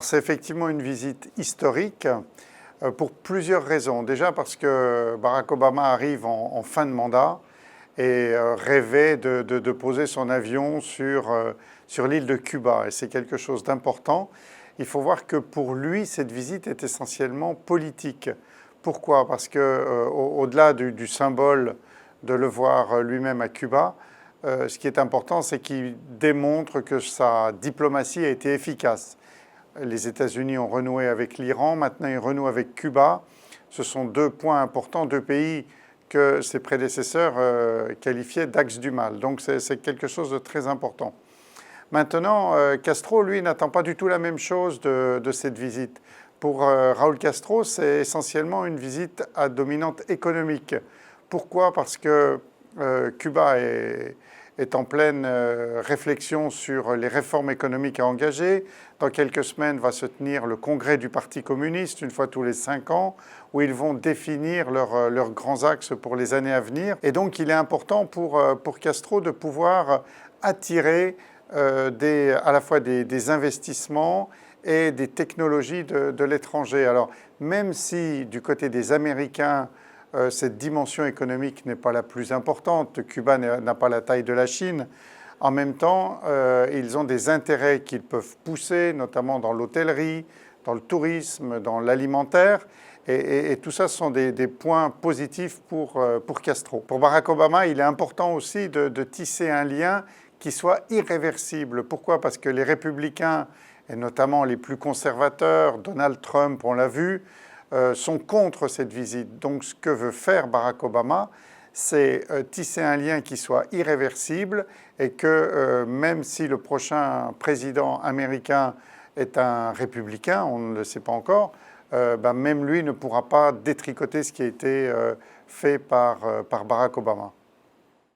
c'est effectivement une visite historique pour plusieurs raisons. Déjà parce que Barack Obama arrive en fin de mandat et rêvait de poser son avion sur l'île de Cuba. Et c'est quelque chose d'important. Il faut voir que pour lui, cette visite est essentiellement politique. Pourquoi? Parce qu'au-delà du symbole de le voir lui-même à Cuba, ce qui est important, c'est qu'il démontre que sa diplomatie a été efficace. Les États-Unis ont renoué avec l'Iran, maintenant ils renouent avec Cuba. Ce sont deux points importants, deux pays que ses prédécesseurs qualifiaient d'axe du mal. Donc c'est quelque chose de très important. Maintenant, Castro, lui, n'attend pas du tout la même chose de cette visite. Pour Raúl Castro, c'est essentiellement une visite à dominante économique. Pourquoi? Parce que Cuba est en pleine réflexion sur les réformes économiques à engager. Dans quelques semaines va se tenir le congrès du Parti communiste, une fois tous les 5 ans, où ils vont définir leurs grands axes pour les années à venir. Et donc il est important pour Castro de pouvoir attirer à la fois des investissements et des technologies de l'étranger. Alors même si du côté des Américains, cette dimension économique n'est pas la plus importante, Cuba n'a pas la taille de la Chine, en même temps, ils ont des intérêts qu'ils peuvent pousser, notamment dans l'hôtellerie, dans le tourisme, dans l'alimentaire, et tout ça sont des points positifs pour Castro. Pour Barack Obama, il est important aussi de tisser un lien qui soit irréversible. Pourquoi? Parce que les républicains, et notamment les plus conservateurs, Donald Trump, on l'a vu, sont contre cette visite. Donc ce que veut faire Barack Obama, c'est tisser un lien qui soit irréversible et que même si le prochain président américain est un républicain, on ne le sait pas encore, même lui ne pourra pas détricoter ce qui a été fait par Barack Obama.